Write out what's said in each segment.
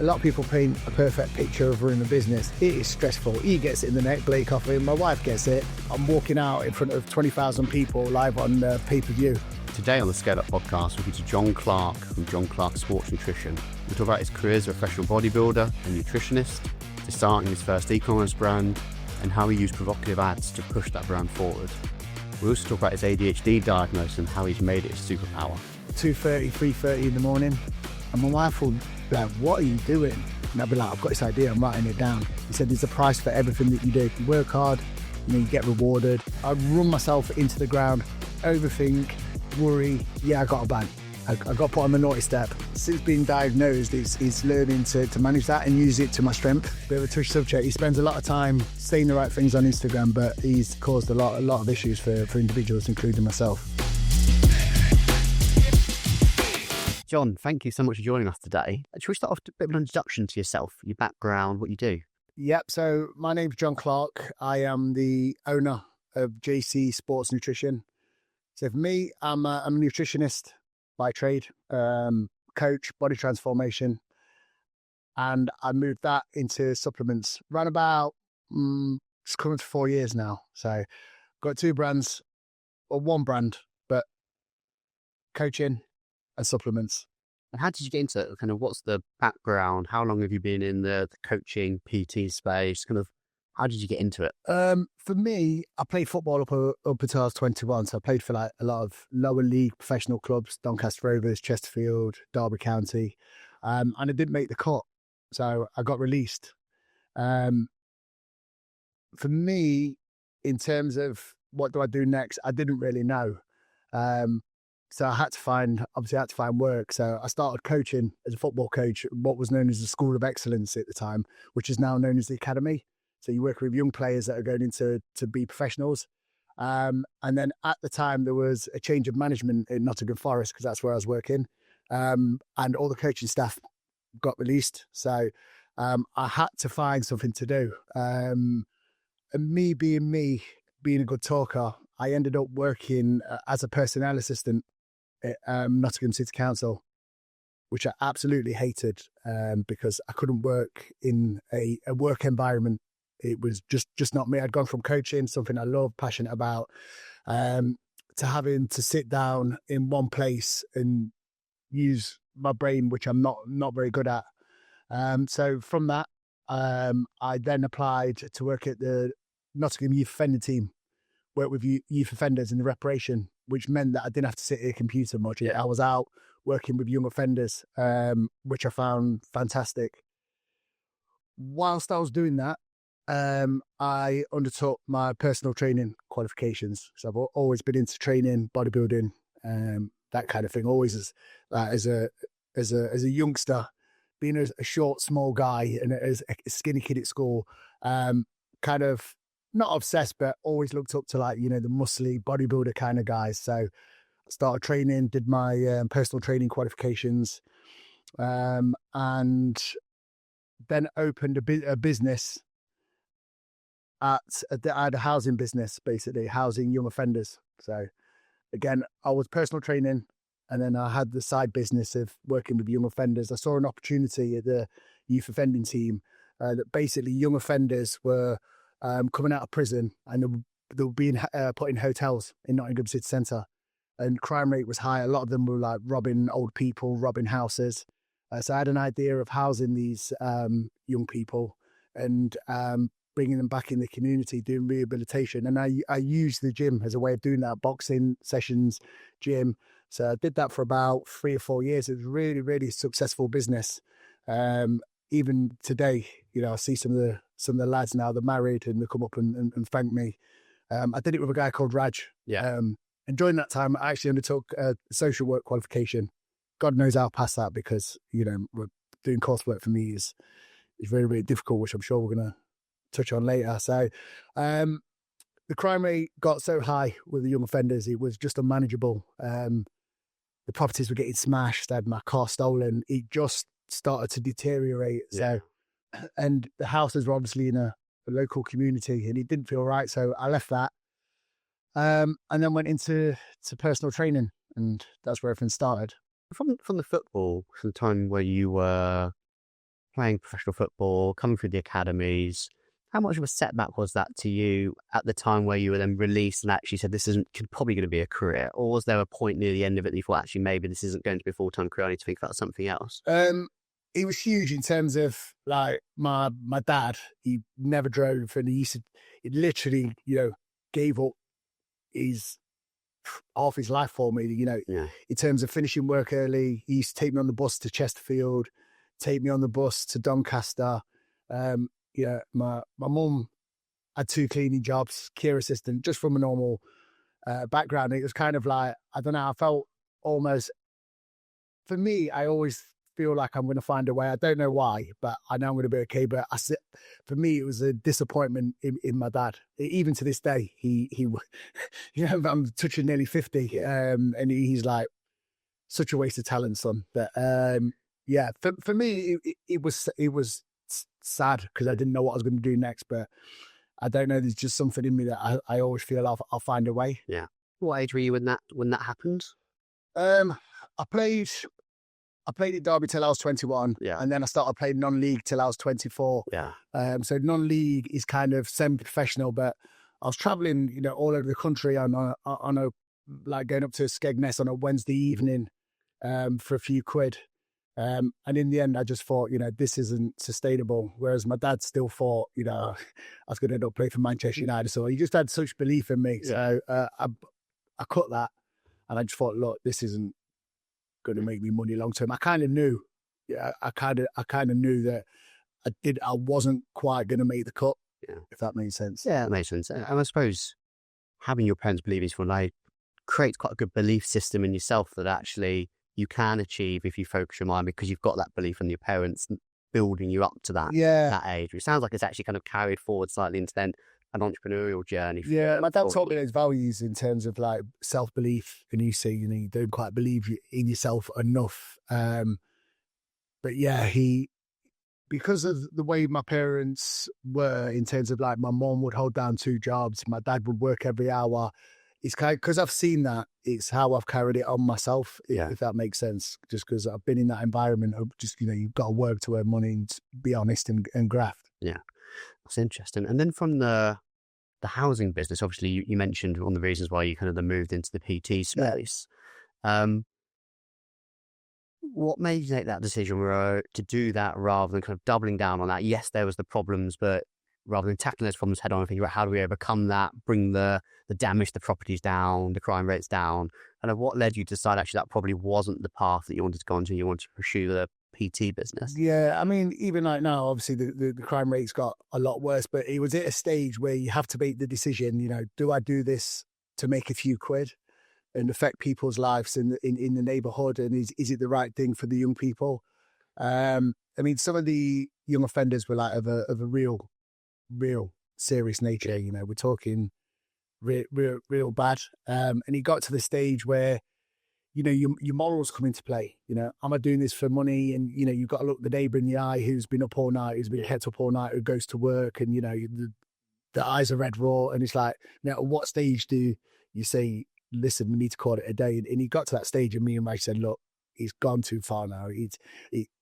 A lot of people paint a perfect picture of running a business. It is stressful. He gets it in the neck, Blake Coffey. My wife gets it. I'm walking out in front of 20,000 people live on pay-per-view. Today on the Scale Up podcast, we'll be to John Clarke from John Clarke Sports Nutrition. We'll talk about his career as a professional bodybuilder and nutritionist, to starting his first e-commerce brand, and how he used provocative ads to push that brand forward. We also talk about his ADHD diagnosis and how he's made it his superpower. 2:30, 3:30 in the morning, and my wife will be like, "What are you doing?" And I'll be like, "I've got this idea, I'm writing it down." He said, "There's a price for everything that you do. You work hard, you get rewarded." I run myself into the ground, overthink, worry. Yeah, I got a ban. I got put on the naughty step. Since being diagnosed, it's learning to manage that and use it to my strength. Bit of a touchy subject. He spends a lot of time saying the right things on Instagram, but he's caused a lot of issues for individuals, including myself. John, thank you so much for joining us today. Should we start off with a bit of an introduction to yourself, your background, what you do? Yep, so my name's John Clarke. I am the owner of JC Sports Nutrition. So for me, I'm a nutritionist by trade, coach, body transformation, and I moved that into supplements. Ran about, it's coming to 4 years now. So got two brands, or one brand, but coaching and supplements. And how did you get into it? Kind of what's the background? How long have you been in the coaching, PT space? Kind of how did you get into it? For me, I played football up until I was 21. So I played for like a lot of lower league professional clubs, Doncaster Rovers, Chesterfield, Derby County. And I didn't make the cut. So I got released. For me, in terms of what do I do next, I didn't really know. So I had to find work. So I started coaching as a football coach, what was known as the School of Excellence at the time, which is now known as the Academy. So you work with young players that are going into to be professionals. And then at the time, there was a change of management in Nottingham Forest, because that's where I was working. And all the coaching staff got released. So I had to find something to do. And me being a good talker, I ended up working as a personnel assistant at Nottingham City Council, which I absolutely hated because I couldn't work in a work environment. It was just not me. I'd gone from coaching, something I love, passionate about, to having to sit down in one place and use my brain, which I'm not very good at. So from that, I then applied to work at the Nottingham Youth Offender Team, work with youth offenders in the reparation, which meant that I didn't have to sit at a computer much. I was out working with young offenders, which I found fantastic. Whilst I was doing that, I undertook my personal training qualifications. So I've always been into training, bodybuilding, that kind of thing. Always as a youngster, being a short, small guy and as a skinny kid at school, kind of not obsessed, but always looked up to the muscly bodybuilder kind of guys. So I started training, did my personal training qualifications, and then opened a business. I had a housing business, basically housing young offenders. So again, I was personal training, and then I had the side business of working with young offenders. I saw an opportunity at the youth offending team that basically young offenders were coming out of prison, and they were being put in hotels in Nottingham City Centre, and crime rate was high. A lot of them were like robbing old people, robbing houses. So I had an idea of housing these young people and bringing them back in the community, doing rehabilitation. And I used the gym as a way of doing that, boxing sessions, gym. So I did that for about 3 or 4 years. It was really, really successful business. Even today, I see some of the lads now, they're married and they come up and thank me. I did it with a guy called Raj. Yeah. And during that time, I actually undertook a social work qualification. God knows I'll pass that because, doing coursework for me is very, very difficult, which I'm sure we're going to touch on later. So the crime rate got so high with the young offenders, it was just unmanageable. The properties were getting smashed, I had my car stolen. It just started to deteriorate. Yeah. So, and the houses were obviously in a local community, and it didn't feel right. So I left that, and then went into personal training, and that's where everything started. From the football, from the time where you were playing professional football, coming through the academies. How much of a setback was that to you at the time where you were then released and actually said this isn't probably going to be a career? Or was there a point near the end of it that you thought actually maybe this isn't going to be a full-time career, I need to think about something else? It was huge in terms of like my dad. He never drove, and he literally, gave up his half his life for me. In terms of finishing work early, he used to take me on the bus to Chesterfield, take me on the bus to Doncaster. My mum had 2 cleaning jobs, care assistant, just from a normal background. It was kind of like, I don't know, I felt almost, for me, I always feel like I'm going to find a way. I don't know why, but I know I'm going to be okay. But for me, it was a disappointment in my dad. Even to this day, he I'm touching nearly 50, and he's like, such a waste of talent, son. But for me, it was sad because I didn't know what I was going to do next. But I don't know. There's just something in me that I always feel I'll find a way. Yeah. What age were you when that happened? I played at Derby till I was 21, and then I started playing non-league till I was 24. Yeah. So non-league is kind of semi-professional, but I was traveling, all over the country on a like going up to Skegness on a Wednesday evening for a few quid. And in the end, I just thought, this isn't sustainable. Whereas my dad still thought, I was going to end up playing for Manchester United. So he just had such belief in me. Yeah. So I cut that, and I just thought, look, this isn't going to make me money long term. I kind of knew, I kind of knew that I wasn't quite going to make the cut. Yeah. If that makes sense. Yeah, that makes sense. And I suppose having your parents believe in you for life creates quite a good belief system in yourself that actually you can achieve if you focus your mind, because you've got that belief in your parents building you up to that age. It sounds like it's actually kind of carried forward slightly into then an entrepreneurial journny. My dad taught me those values in terms of like self-belief, and you say, you don't quite believe in yourself enough. But because of the way my parents were in terms of like my mom would hold down 2 jobs, my dad would work every hour. It's kind of, because I've seen that, it's how I've carried it on myself, if that makes sense. Just because I've been in that environment of just, you've got to work to earn money and be honest and graft. Yeah, that's interesting. And then from the housing business, obviously you mentioned one of the reasons why you kind of then moved into the PT space. What made you make that decision to do that rather than kind of doubling down on that? Yes, there was the problems, but rather than tackling those problems head on and thinking about how do we overcome that, bring the damage to the properties down, the crime rates down, and what led you to decide actually that probably wasn't the path that you wanted to go into, you wanted to pursue the PT business? Yeah, I mean, even like now, obviously the crime rates got a lot worse, but it was at a stage where you have to make the decision, do I do this to make a few quid and affect people's lives in the neighborhood, and is it the right thing for the young people? I mean, some of the young offenders were like of a real serious nature. We're talking real bad. And it got to the stage where, your morals come into play. Am I doing this for money? And, you've got to look the neighbour in the eye who's been up all night, who's been kept up all night, who goes to work, and, the eyes are red raw. And it's like, at what stage do you say, listen, we need to call it a day? And he got to that stage, and me and Mike said, look, he's gone too far now.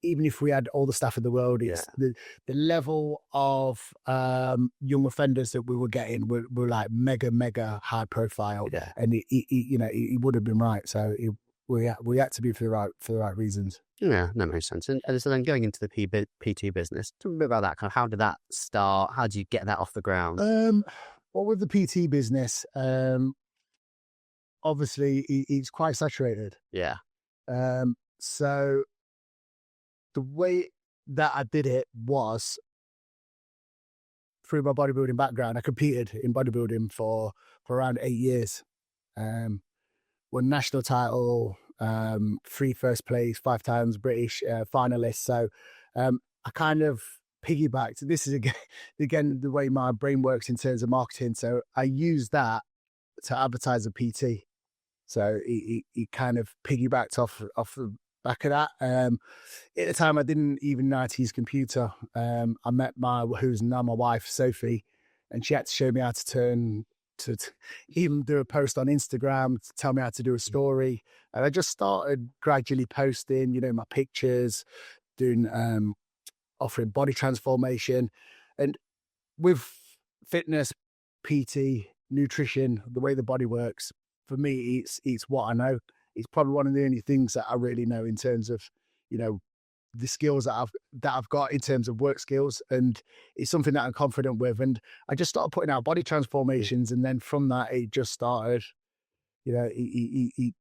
Even if we had all the staff in the world, it's the level of young offenders that we were getting were like mega high profile, and he would have been right. So we had to be for the right reasons. Yeah, that makes sense. And so then going into the PT business, tell me a bit about that. Kind of how did that start? How did you get that off the ground? Well, with the PT business, obviously it's quite saturated. Yeah. So the way that I did it was through my bodybuilding background. I competed in bodybuilding for around 8 years. Won national title, 3 first place, 5 times British finalist. So I kind of piggybacked. This is again the way my brain works in terms of marketing. So I used that to advertise a PT. So he kind of piggybacked off the back of that. At the time, I didn't even know how to use computer. I met who's now my wife, Sophie, and she had to show me how to even do a post on Instagram, to tell me how to do a story. And I just started gradually posting, my pictures, doing offering body transformation. And with fitness, PT, nutrition, the way the body works, for me, it's what I know. It's probably one of the only things that I really know in terms of, the skills that I've got in terms of work skills, and it's something that I'm confident with. And I just started putting out body transformations, and then from that, it just started. He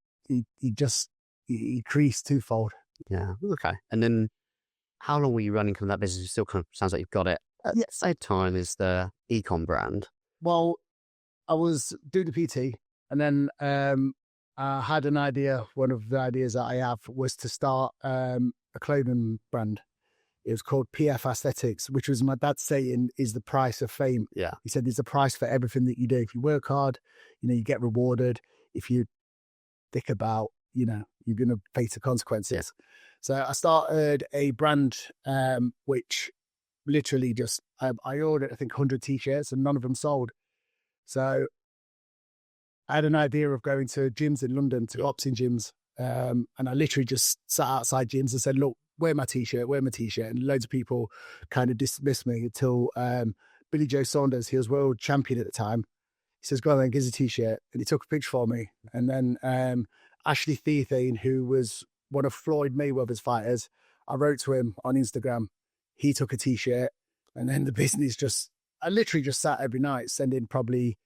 increased twofold. Yeah. Okay. And then, how long were you running from that business? It still kind of sounds like you've got it. At the same time as the ecom brand. Well, I was doing the PT, and then I had an idea. One of the ideas that I have was to start a clothing brand. It was called PF Aesthetics, which was my dad saying is the price of fame. Yeah. He said there's a price for everything that you do. If you work hard, you get rewarded. If you dick about, you're going to face the consequences. Yeah. So I started a brand which literally just, I ordered, I think, 100 T-shirts and none of them sold. So I had an idea of going to gyms in London, to boxing gyms. And I literally just sat outside gyms and said, look, wear my T-shirt. And loads of people kind of dismissed me until Billy Joe Saunders, he was world champion at the time. He says, go on then, give us a T-shirt. And he took a picture for me. And then Ashley Theethane, who was one of Floyd Mayweather's fighters, I wrote to him on Instagram. He took a T-shirt. And then the business I literally just sat every night sending probably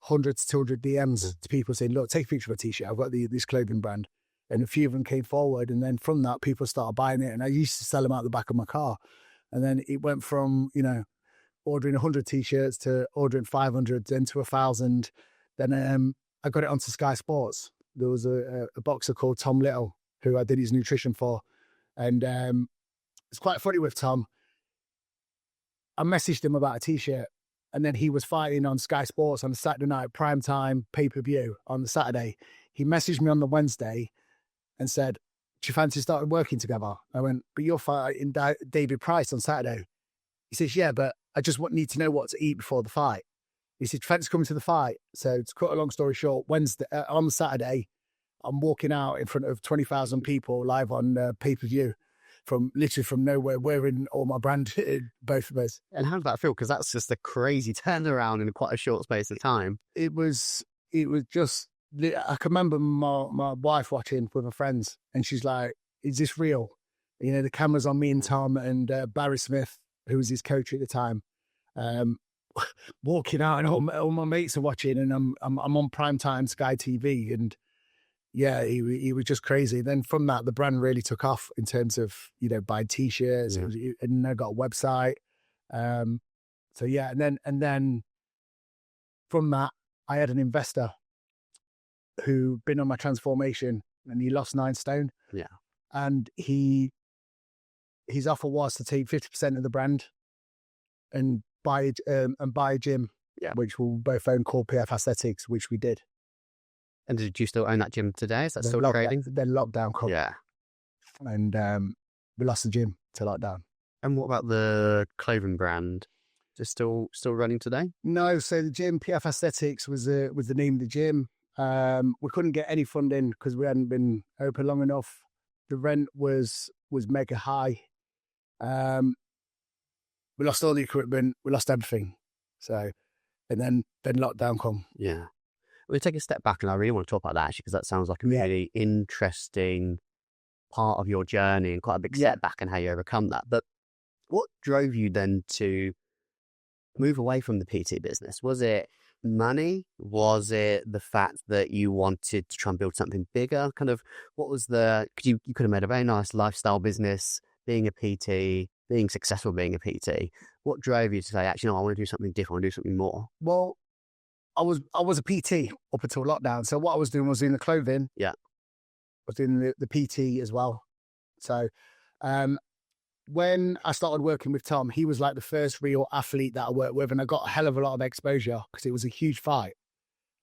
100 to 200 DMs to people saying, look, take a picture of a T-shirt. I've got this clothing brand. And a few of them came forward. And then from that, people started buying it. And I used to sell them out the back of my car. And then it went from, ordering 100 T-shirts to ordering 500, then to 1,000. Then I got it onto Sky Sports. There was a boxer called Tom Little, who I did his nutrition for. And it's quite funny with Tom. I messaged him about a T-shirt. And then he was fighting on Sky Sports on a Saturday night, prime time, pay-per-view on the Saturday. He messaged me on the Wednesday and said, do you fancy starting working together? I went, but you're fighting David Price on Saturday. He says, yeah, but I just need to know what to eat before the fight. He said, fancy coming to the fight? So to cut a long story short, Wednesday, on Saturday, I'm walking out in front of 20,000 people live on pay-per-view from nowhere, wearing all my brand, both of us. And how did that feel? Because that's just a crazy turnaround in quite a short space of time. It was just, I can remember my wife watching with her friends, and she's like, is this real? The camera's on me and Tom and Barry Smith, who was his coach at the time, walking out, and all my mates are watching, and I'm on primetime Sky TV, and yeah, he was just crazy. Then from that, the brand really took off in terms of buying T-shirts, and I got a website. So yeah, and then from that, I had an investor who been on my transformation, and he lost 9 stone. Yeah, and his offer was to take 50% of the brand and buy a gym, which we'll both own, called PF Aesthetics, which we did. And did you still own that gym today? Is that still trading? Then lockdown come. Yeah. And we lost the gym to lockdown. And what about the clothing brand? Is it still running today? No. So the gym, PF Aesthetics, was the name of the gym. We couldn't get any funding because we hadn't been open long enough. The rent was mega high. We lost all the equipment. We lost everything. So, and then lockdown come. Yeah. We'll take a step back, and I really want to talk about that actually, because that sounds like a really interesting part of your journey and quite a big setback and how you overcome that. But what drove you then to move away from the PT business? Was it money? Was it the fact that you wanted to try and build something bigger? Kind of, what was because you could have made a very nice lifestyle business being a PT, being successful being a PT. What drove you to say, actually, no, I want to do something different, I want to do something more? Well, I was a PT up until lockdown. So what I was doing was doing the clothing. Yeah. I was doing the PT as well. So when I started working with Tom, he was like the first real athlete that I worked with, and I got a hell of a lot of exposure because it was a huge fight.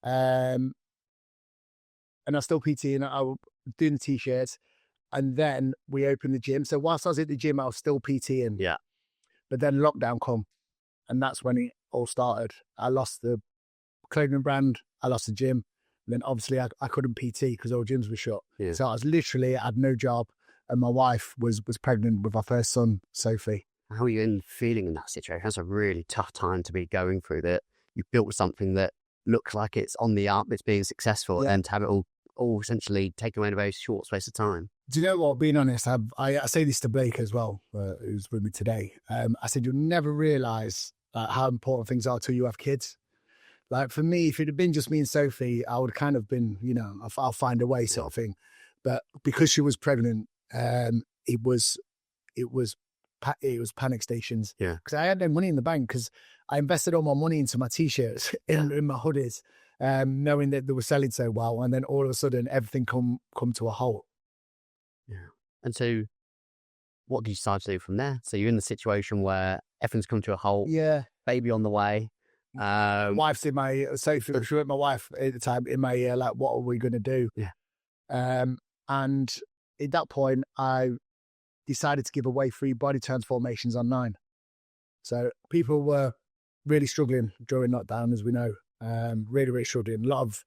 And I still PT, and I was doing the T-shirts, and then we opened the gym. So whilst I was at the gym, I was still PTing. Yeah. But then lockdown come, and that's when it all started. I lost the clothing brand, I lost the gym, and then obviously I couldn't PT because all gyms were shut. So I had no job, and my wife was pregnant with our first son, Sophie. How are you feeling in that situation? That's a really tough time to be going through that. You've built something that looks like it's on the up, it's being successful, Yeah. and to have it all essentially taken away in a very short space of time. Do you know what? Being honest, I say this to Blake as well, who's with me today. I said, you'll never realise how important things are till you have kids. Like for me, if it had been just me and Sophie, I would kind of been, I'll find a way sort of thing. But because she was pregnant, it was panic stations. Yeah. Because I had no money in the bank because I invested all my money into my t-shirts in my hoodies, knowing that they were selling so well. And then all of a sudden, everything come to a halt. Yeah. And so what did you decide to do from there? So you're in the situation where everything's come to a halt. Yeah. Baby on the way. Wife's in my, Sophie, she was my wife at the time, in my ear, like, what are we going to do? Yeah. And at that point, I decided to give away free body transformations online. So people were really struggling during lockdown, as we know, really, really struggling. A lot of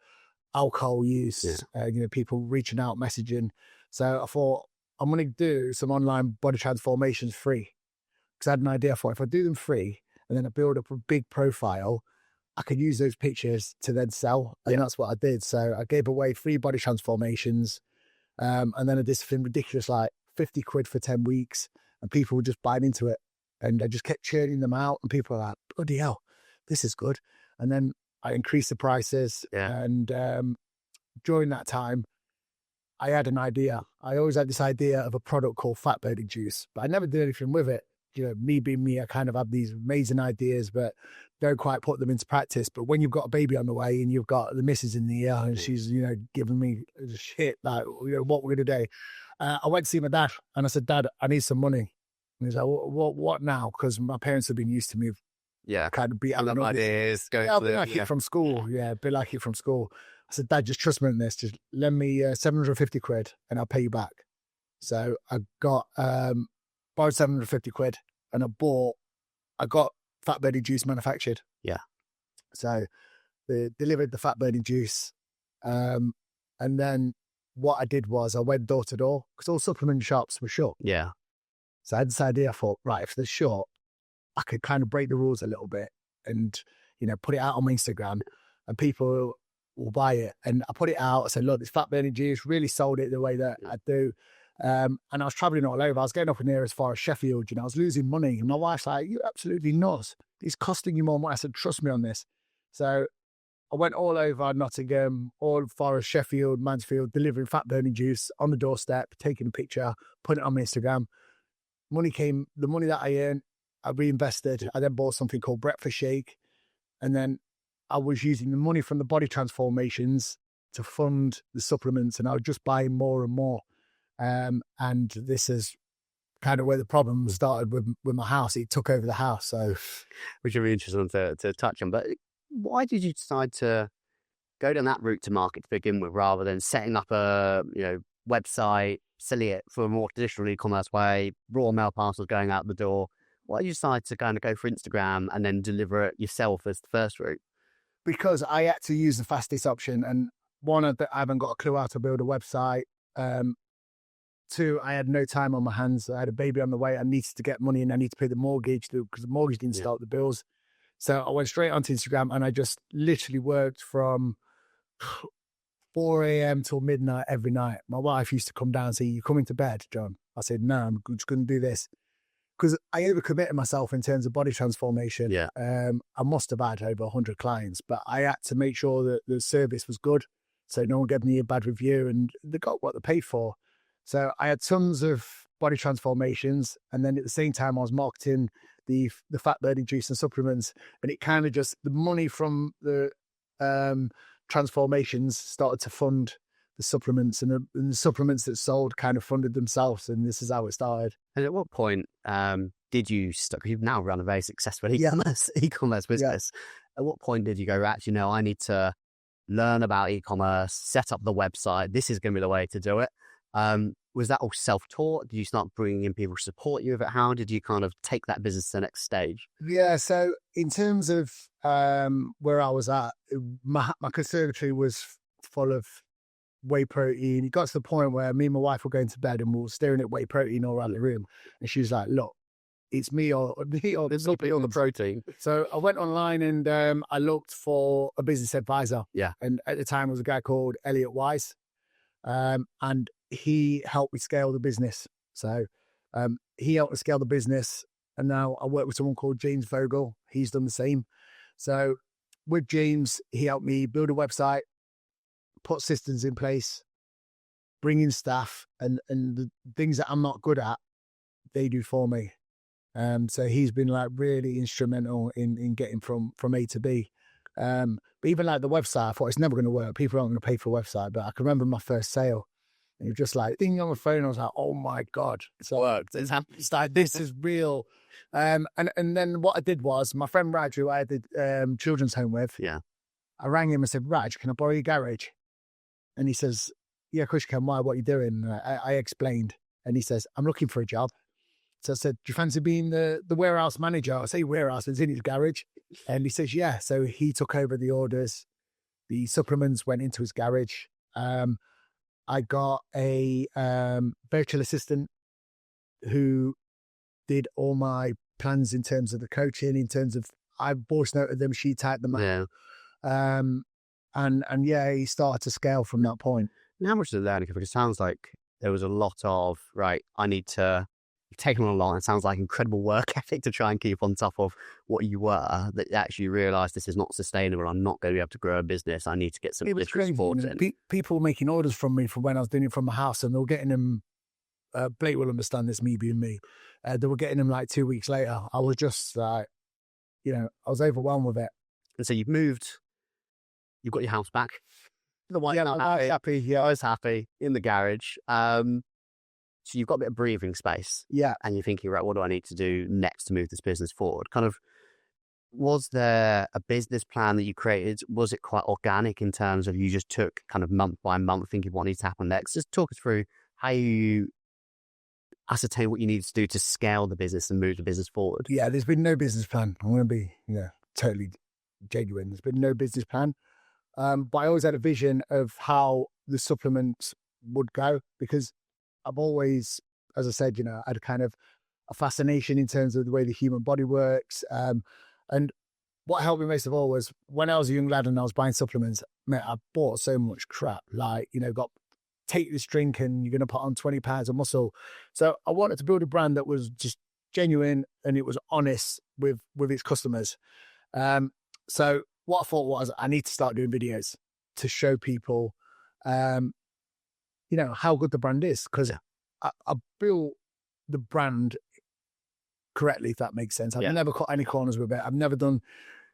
alcohol use, people reaching out, messaging. So I thought, I'm going to do some online body transformations free. Because I had an idea. I thought, if I do them free and then I build up a big profile, I could use those pictures to then sell. And that's what I did. So I gave away free body transformations. And then I did something ridiculous, like 50 quid for 10 weeks. And people were just buying into it. And I just kept churning them out. And people were like, bloody hell, this is good. And then I increased the prices. Yeah. And during that time, I had an idea. I always had this idea of a product called fat burning juice, but I never did anything with it. Me being me, I kind of have these amazing ideas, but don't quite put them into practice. But when you've got a baby on the way and you've got the missus in the ear and she's, giving me shit, like, what we're going to do. I went to see my dad and I said, Dad, I need some money. And he's like, what now? Because my parents have been used to me. Yeah. Kind of be out of ideas. I'll be like it from school. Yeah, be like it from school. I said, Dad, just trust me on this. Just lend me 750 quid and I'll pay you back. So I got, borrowed 750 quid and I got fat burning juice manufactured. Yeah. So they delivered the fat burning juice. And then what I did was I went door to door because all supplement shops were shut. Yeah. So I had this idea. I thought, right, if they're shut, I could kind of break the rules a little bit and, put it out on my Instagram and people will buy it. And I put it out. I said, look, this fat burning juice, really sold it the way that I do. And I was traveling all over. I was getting up in here as far as Sheffield, I was losing money. And my wife's like, you're absolutely nuts. It's costing you more money. I said, trust me on this. So I went all over Nottingham, all as far as Sheffield, Mansfield, delivering fat burning juice on the doorstep, taking a picture, putting it on my Instagram. The money that I earned, I reinvested. I then bought something called Breakfast Shake. And then I was using the money from the body transformations to fund the supplements, and I was just buying more and more. And this is kind of where the problem started with my house. It took over the house. So, which would be interesting to touch on. But why did you decide to go down that route to market to begin with, rather than setting up a website, selling it for a more traditional e-commerce way, raw mail parcels going out the door? Why did you decide to kind of go for Instagram and then deliver it yourself as the first route? Because I had to use the fastest option. And one, I haven't got a clue how to build a website. Two, I had no time on my hands. I had a baby on the way. I needed to get money and I need to pay the mortgage because the mortgage didn't start the bills. So I went straight onto Instagram and I just literally worked from 4 a.m. till midnight every night. My wife used to come down and say, you coming to bed, John? I said, no, I'm just going to do this. Because I overcommitted myself in terms of body transformation. Yeah. I must have had over 100 clients, but I had to make sure that the service was good. So no one gave me a bad review and they got what they paid for. So I had tons of body transformations. And then at the same time, I was marketing the fat burning juice and supplements. And it kind of just, the money from the transformations started to fund the supplements, and the supplements that sold kind of funded themselves. And this is how it started. And at what point did you start? You've now run a very successful e-commerce business. Yeah. At what point did you go, actually, I need to learn about e-commerce, set up the website. This is going to be the way to do it. Was that all self-taught? Did you start bringing in people to support you with it? How did you kind of take that business to the next stage? Yeah. So in terms of where I was at, my conservatory was full of whey protein. It got to the point where me and my wife were going to bed and we were staring at whey protein all around the room. And she was like, look, it's me or There's something on the protein. So I went online and I looked for a business advisor. Yeah. And at the time, it was a guy called Elliot Wise. And he helped me scale the business. So he helped me scale the business. And now I work with someone called James Vogel. He's done the same. So with James, he helped me build a website, put systems in place, bring in staff, and the things that I'm not good at, they do for me. So he's been like really instrumental in getting from A to B. But even like the website, I thought it's never going to work. People aren't going to pay for a website. But I can remember my first sale. And it was just like ding on my phone. I was like, oh my God, it's worked. It's like, this is real. And then what I did was my friend Raj, who I had the children's home with, Yeah. I rang him and said, Raj, can I borrow your garage? And he says, yeah, of course you can. Why? What are you doing? And I explained. And he says, I'm looking for a job. So I said, do you fancy being the warehouse manager? I say warehouse, it's in his garage. And he says, yeah. So he took over the orders. The supplements went into his garage. I got a virtual assistant who did all my plans in terms of the coaching, in terms of I voice noted them, she typed them out. Yeah. And yeah, he started to scale from that point. And how much did that? Because it sounds like there was a lot of, right, I need to take on a lot. It sounds like incredible work ethic to try and keep on top of what you were, that you actually realised this is not sustainable. I'm not going to be able to grow a business. I need to get some additional support in. People making orders from me from when I was doing it from my house, and they were getting them, Blake will understand this, me being me, they were getting them like 2 weeks later. I was just like, I was overwhelmed with it. And so you've got your house back. The wife, I was happy. Yeah, I was happy in the garage. So you've got a bit of breathing space. Yeah. And you're thinking, right, what do I need to do next to move this business forward? Kind of, was there a business plan that you created? Was it quite organic in terms of you just took kind of month by month thinking what needs to happen next? Just talk us through how you ascertain what you need to do to scale the business and move the business forward. Yeah, there's been no business plan. I'm going to be totally genuine. There's been no business plan. But I always had a vision of how the supplements would go, because I've always, as I said, I had kind of a fascination in terms of the way the human body works. And what helped me most of all was when I was a young lad and I was buying supplements, mate, I bought so much crap, like, take this drink and you're going to put on 20 pounds of muscle. So I wanted to build a brand that was just genuine and it was honest with its customers. So what I thought was I need to start doing videos to show people, how good the brand is, because I built the brand correctly, if that makes sense. I've never cut any corners with it. I've never done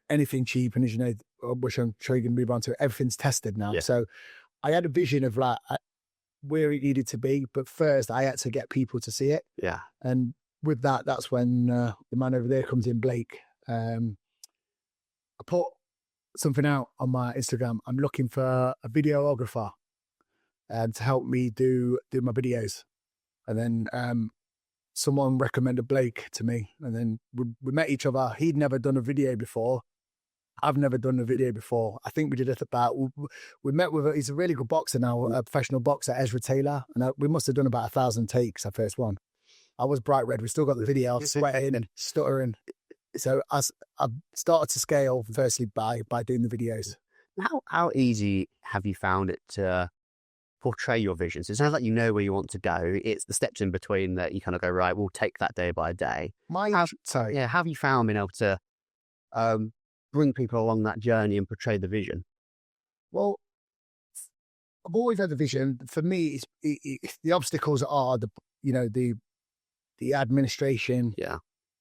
anything cheap. And as which I'm sure you can move on to, everything's tested now. Yeah. So I had a vision of like where it needed to be, but first I had to get people to see it. Yeah. And with that, that's when the man over there comes in, Blake. I put something out on my Instagram. I'm looking for a videographer to help me do my videos. And then someone recommended Blake to me. And then we met each other. He'd never done a video before. I've never done a video before. I think we did it about, we met with, he's a really good boxer now, a professional boxer, Ezra Taylor. And we must have done about 1,000 takes, our first one. I was bright red. We still got the video, sweating and stuttering. So I started to scale firstly by doing the videos. How easy have you found it to portray your vision? So it sounds like you know where you want to go. It's the steps in between that you kind of go, right, we'll take that day by day. How have you found being able to bring people along that journey and portray the vision? Well, I've always had the vision. For me, the obstacles are the administration. Yeah,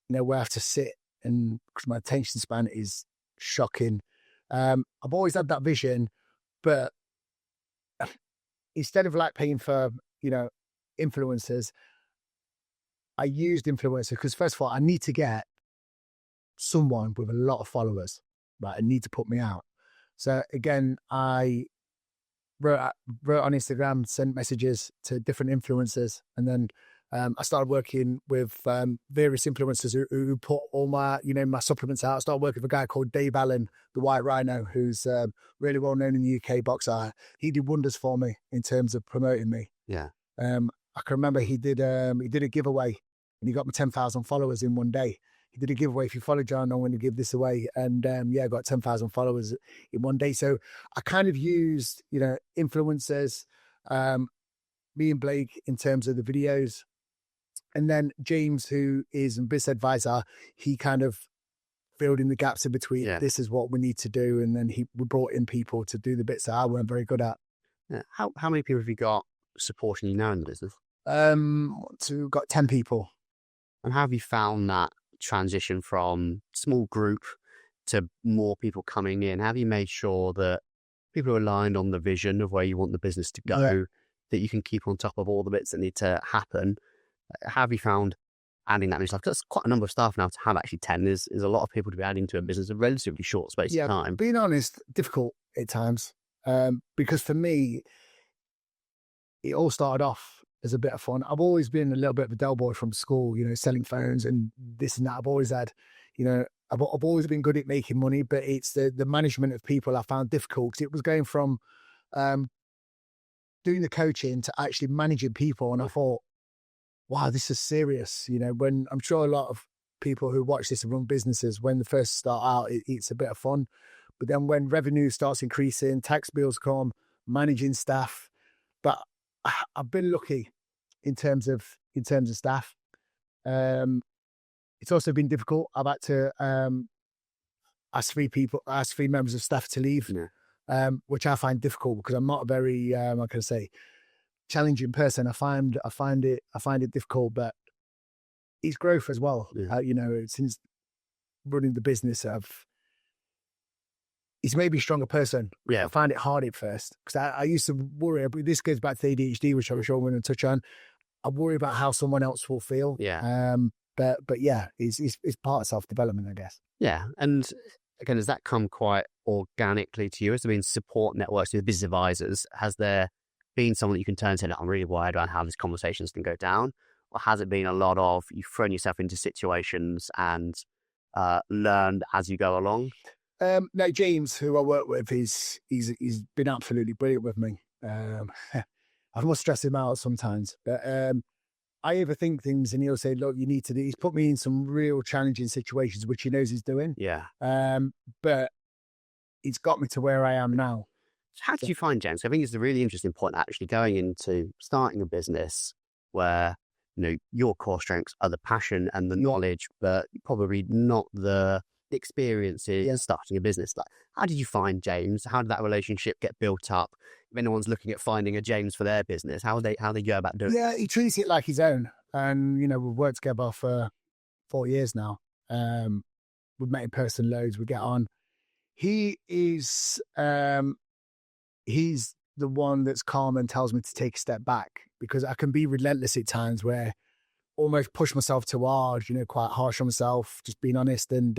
where I have to sit, and because my attention span is shocking. I've always had that vision, but instead of like paying for influencers, I used influencers because first of all, I need to get someone with a lot of followers, right? I need to put me out. So again, I wrote on Instagram, sent messages to different influencers, and then I started working with various influencers who put all my my supplements out. I started working with a guy called Dave Allen, the White Rhino, who's really well known in the UK boxer. He did wonders for me in terms of promoting me. Yeah. I can remember he did a giveaway and he got me 10,000 followers in one day. He did a giveaway. If you follow John, I'm going to give this away. And I got 10,000 followers in one day. So I kind of used, influencers, me and Blake in terms of the videos. And then James, who is a business advisor, he kind of filled in the gaps in between. Yeah. This is what we need to do. And then we brought in people to do the bits that I weren't very good at. Yeah. How many people have you got supporting you now in the business? So we've got 10 people. And how have you found that transition from small group to more people coming in? How have you made sure that people are aligned on the vision of where you want the business to go, that you can keep on top of all the bits that need to happen? How have you found adding that many staff? That's quite a number of staff now to have. Actually 10 is a lot of people to be adding to a business in a relatively short space of time. Being honest, difficult at times, because for me, it all started off as a bit of fun. I've always been a little bit of a Del boy from school, selling phones and this and that. I've always had, I've always been good at making money, but it's the management of people I found difficult, because it was going from doing the coaching to actually managing people. And I thought, wow, this is serious. When I'm sure a lot of people who watch this and run businesses, when they first start out, it's a bit of fun. But then when revenue starts increasing, tax bills come, managing staff. But I've been lucky in terms of staff. It's also been difficult. I've had to ask three members of staff to leave, which I find difficult because I'm not a very, challenging person. I find it difficult, but it's growth as well. Since running the business, it's made me a stronger person. I find it hard at first because I used to worry. This goes back to ADHD, which I'm sure we're going to touch on. I worry about how someone else will feel. But yeah, it's part of self-development, I guess. Yeah. And again, has that come quite organically to you? Has there been support networks with business advisors? Has there been someone that you can turn and say, I'm really worried about how these conversations can go down? Or has it been a lot of you've thrown yourself into situations and learned as you go along? No, James, who I work with, he's been absolutely brilliant with me. I must stress him out sometimes, but I overthink things and he'll say, look, you need to do. He's put me in some real challenging situations, which he knows he's doing. But it's got me to where I am now. How did you find James? I think it's a really interesting point, actually, going into starting a business where, your core strengths are the passion and the knowledge, but probably not the experience in starting a business. Like, how did you find James? How did that relationship get built up? If anyone's looking at finding a James for their business, how they go about doing it? Yeah, he treats it like his own. And, we've worked together for 4 years now. We've met in person loads. We get on. He is, he's the one that's calm and tells me to take a step back, because I can be relentless at times where almost push myself too hard, quite harsh on myself, just being honest. And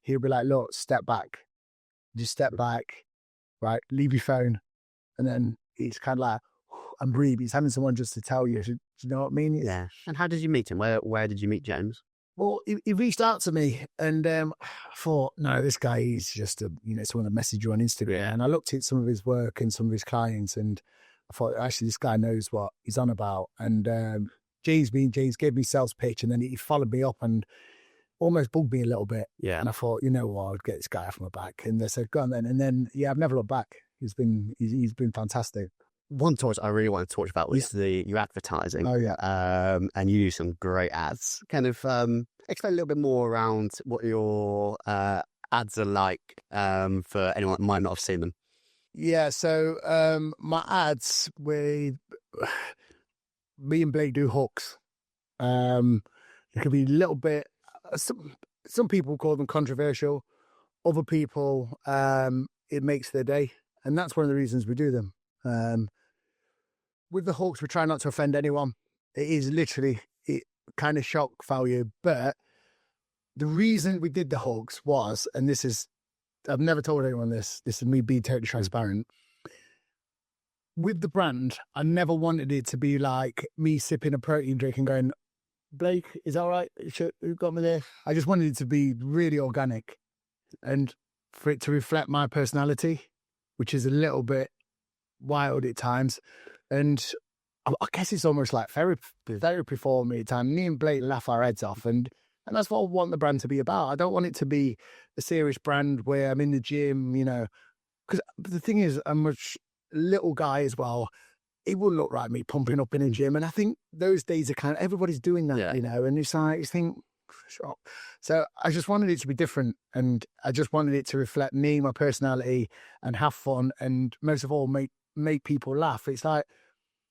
he'll be like, look, step back, just step back, right? Leave your phone. And then it's kind of like, and breathe. He's having someone just to tell you. Do you know what I mean? Yeah. And how did you meet him? Where did you meet James? Well, he reached out to me and I thought, no, this guy is just someone that messaged you on Instagram. And I looked at some of his work and some of his clients and I thought, actually, this guy knows what he's on about. And James gave me sales pitch and then he followed me up and almost bugged me a little bit. Yeah. And I thought, you know what, I'd get this guy off my back. And they said, go on then. And then, I've never looked back. He's been fantastic. One topic I really want to talk about was your advertising. Oh, yeah. And you do some great ads. Kind of explain a little bit more around what your ads are like for anyone that might not have seen them. Yeah, so my ads, me and Blake do hooks. It could be a little bit, some people call them controversial. Other people, it makes their day. And that's one of the reasons we do them. With the hooks, we try not to offend anyone. It is literally kind of shock value. But the reason we did the hooks was, and this is, I've never told anyone this is me being totally transparent. With the brand, I never wanted it to be like me sipping a protein drink and going, Blake, is that all right? Who got me there? I just wanted it to be really organic and for it to reflect my personality, which is a little bit wild at times. And I guess it's almost like therapy for me at times. Me and Blake laugh our heads off, and that's what I want the brand to be about. I don't want it to be a serious brand where I'm in the gym, you know, because the thing is, I'm a little guy as well. It will look like me pumping up in a gym, and I think those days are kind of, everybody's doing that, you know, and it's like, you think, sure. So I just wanted it to be different, and I just wanted it to reflect me, my personality, and have fun, and most of all, make people laugh. It's like,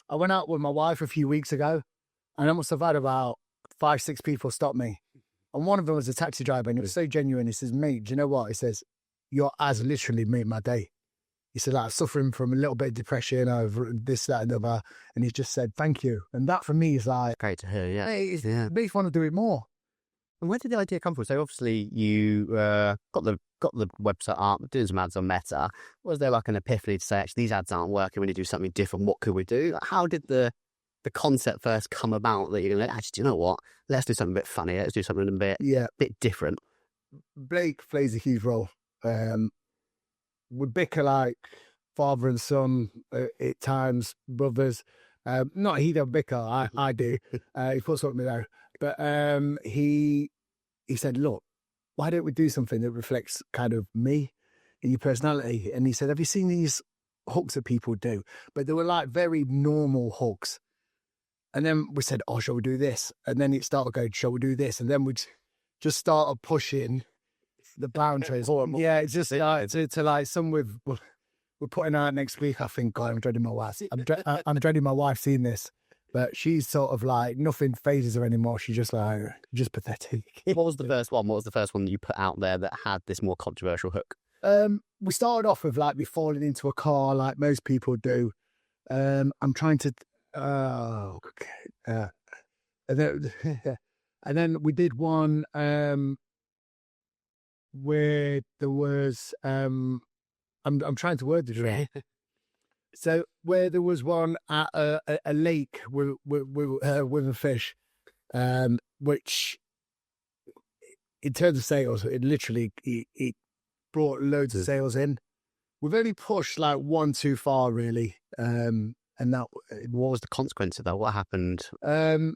I went out with my wife a few weeks ago, and I must have had about 5-6 people stop me. And one of them was a taxi driver, and it was so genuine. He says, mate, do you know what? He says, your ads literally made my day. He said, like, suffering from a little bit of depression over this, that, and the other. And he just said, thank you. And that for me is like, Great to hear, yeah. It makes me want to do it more. And where did the idea come from? So obviously you got the website up, doing some ads on Meta. Was there like an epiphany to say, actually, these ads aren't working, we need to do something different? What could we do? Like, how did the concept first come about that you're going to, actually, do you know what? Let's do something a bit funny. Let's do something a bit different. Blake plays a huge role. We bicker like father and son at times, brothers. Not he don't bicker, I do. He puts up with me though. But he said, look, why don't we do something that reflects kind of me and your personality? And he said, have you seen these hooks that people do? But they were like very normal hooks. And then we said, oh, shall we do this? And then it started going, shall we do this? And then we just started pushing the boundaries. Yeah, it's just to like some we're putting out next week. I think, God, I'm dreading my wife. I'm dreading my wife seeing this. But she's sort of like, nothing phases her anymore. She's just like, just pathetic. What was the first one? What was the first one that you put out there that had this more controversial hook? We started off with like me falling into a car like most people do. I'm trying to, and then we did one where there was, I'm trying to word it right. So where there was one at a lake with a fish, which in terms of sales, it literally it brought loads of sales in. We've only pushed like one too far, really. And that, what was the consequence of that? What happened? To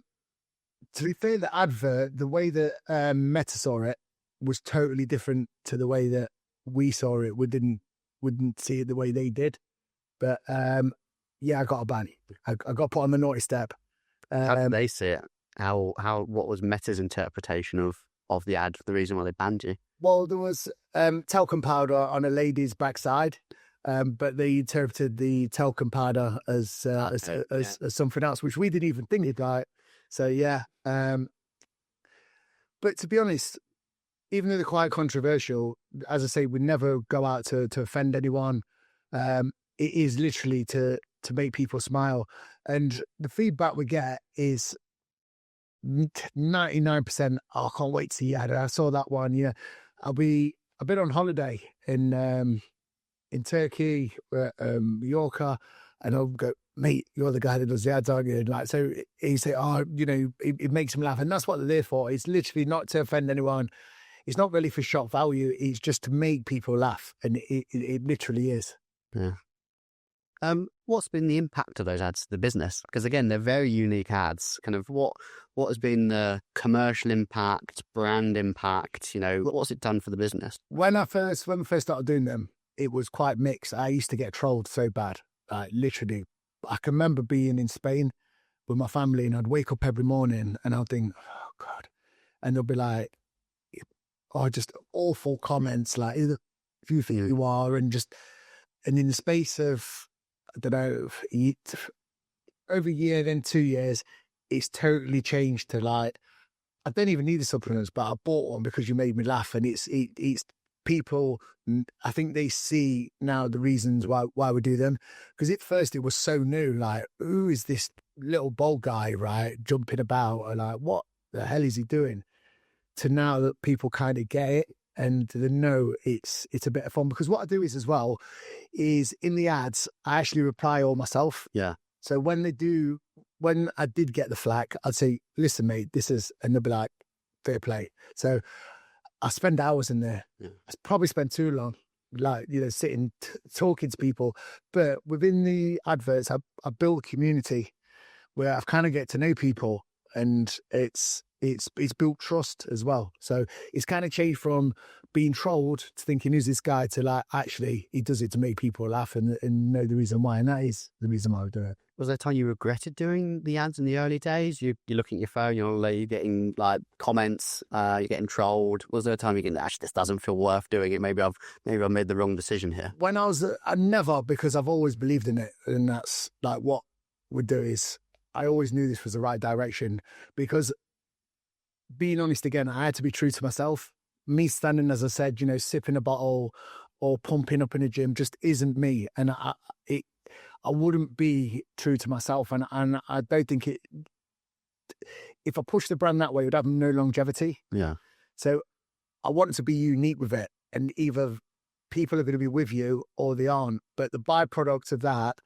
be fair, the advert, the way that Meta saw it was totally different to the way that we saw it. We didn't see it the way they did. But yeah, I got a ban. I got put on the naughty step. How did they see it? What was Meta's interpretation of the ad? The reason why they banned you? Well, there was talcum powder on a lady's backside, but they interpreted the talcum powder as something else, which we didn't even think it like. So yeah, but to be honest, even though they're quite controversial, as I say, we never go out to offend anyone. It is literally to make people smile. And the feedback we get is 99%, oh, I can't wait to see it. I saw that one. Yeah. I've been on holiday in Turkey, Mallorca, and I'll go, mate, you're the guy that does the ads, aren't you? And like, so he said, oh, you know, it makes him laugh. And that's what they're there for. It's literally not to offend anyone. It's not really for shock value. It's just to make people laugh. And it literally is. Yeah. What's been the impact of those ads to the business? Because again, they're very unique ads. Kind of what has been the commercial impact, brand impact? You know, what's it done for the business? When we first started doing them, it was quite mixed. I used to get trolled so bad, like literally. I can remember being in Spain with my family, and I'd wake up every morning and I'd think, oh God, and they'll be like, oh, just awful comments like, who you think you are, and in the space of, I don't know, over a year, then 2 years, it's totally changed to like, I don't even need the supplements, but I bought one because you made me laugh. And it's people, I think they see now the reasons why we do them. Because at first it was so new, like, who is this little bald guy, right, jumping about, and like, what the hell is he doing? To now that people kind of get it. And they know it's a bit of fun, because what I do is as well is in the ads, I actually reply all myself. Yeah. So when I did get the flack, I'd say, listen, mate, this is, and they'll be like, fair play. So I spend hours in there. Yeah. I probably spend too long, like, you know, sitting, talking to people. But within the adverts, I build a community. where I've kind of get to know people, and it's built trust as well. So it's kind of changed from being trolled to thinking, who's this guy, to like, actually, he does it to make people laugh and know the reason why. And that is the reason why I do it. Was there a time you regretted doing the ads in the early days? You're looking at your phone, you're getting like comments, you're getting trolled. Was there a time you think, actually, this doesn't feel worth doing it? Maybe I've made the wrong decision here. When I never, because I've always believed in it. And that's like what we do is, I always knew this was the right direction, because being honest again, I had to be true to myself. Me standing, as I said, sipping a bottle or pumping up in a gym just isn't me. And I wouldn't be true to myself. And I don't think if I pushed the brand that way, it would have no longevity. Yeah. So I wanted to be unique with it. And either people are going to be with you or they aren't. But the byproduct of that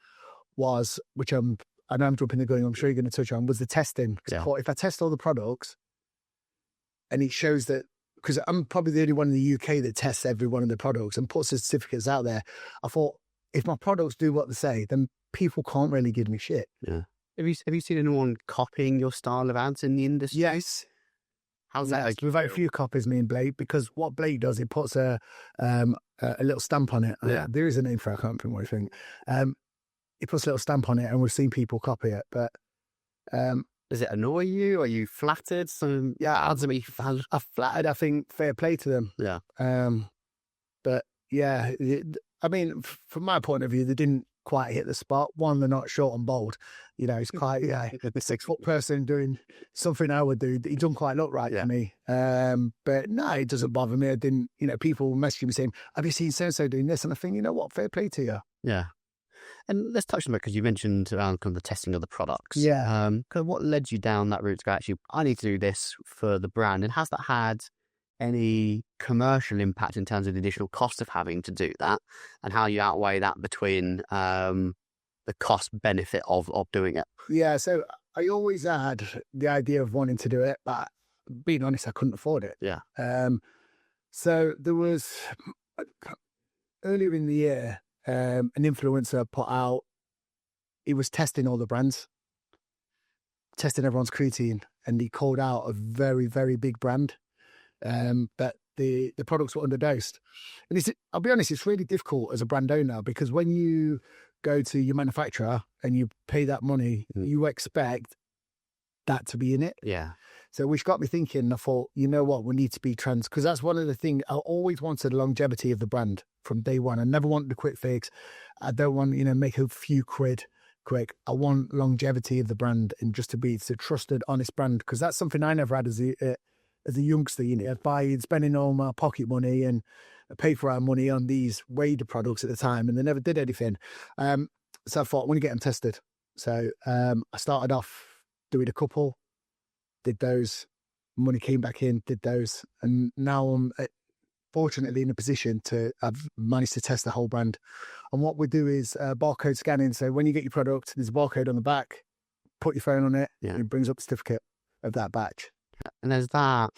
was, which I know I'm jumping the gun, I'm sure you're going to touch on, was the testing. Yeah. I thought, if I test all the products and it shows that, because I'm probably the only one in the UK that tests every one of the products and puts the certificates out there, I thought, if my products do what they say, then people can't really give me shit. Yeah. Have you seen anyone copying your style of ads in the industry? Yes. How's that? Yes, we've had a few copies, me and Blake, because what Blake does, he puts a little stamp on it. Yeah. There is a name for it, I can't think what I think. He puts a little stamp on it, and we've seen people copy it. But does it annoy you? Are you flattered? So yeah, ads are fans. I'm flattered. I think fair play to them. Yeah. But yeah, I mean, from my point of view, they didn't quite hit the spot. One, they're not short and bold. It's quite a 6-foot person doing something I would do. He doesn't quite look right to me. But no, it doesn't bother me. I didn't. People messaging me saying, "Have you seen so and so doing this?" And I think, you know what, fair play to you. Yeah. And let's touch on it, because you mentioned around kind of the testing of the products. Yeah. Kind of what led you down that route to go, actually, I need to do this for the brand? And has that had any commercial impact in terms of the additional cost of having to do that, and how you outweigh that between the cost benefit of doing it? Yeah. So I always had the idea of wanting to do it, but being honest, I couldn't afford it. Yeah. So there was, earlier in the year, an influencer put out, he was testing all the brands, testing everyone's creatine, and he called out a very, very big brand, but the products were underdosed. And I'll be honest, it's really difficult as a brand owner, because when you go to your manufacturer and you pay that money, you expect that to be in it. Yeah. So which got me thinking, I thought, you know what, we need to be because that's one of the things, I always wanted the longevity of the brand from day one. I never wanted a quick fix. I don't want, make a few quid quick. I want longevity of the brand, and just to be, it's a trusted, honest brand, because that's something I never had as a youngster. I'd spending all my pocket money and pay for our money on these Wade products at the time, and they never did anything. So I thought, I want to get them tested. So I started off doing a couple, did those, money came back in, did those, and now I'm fortunately in a position to have managed to test the whole brand. And what we do is barcode scanning. So when you get your product, there's a barcode on the back, put your phone on it, and it brings up a certificate of that batch. And there's that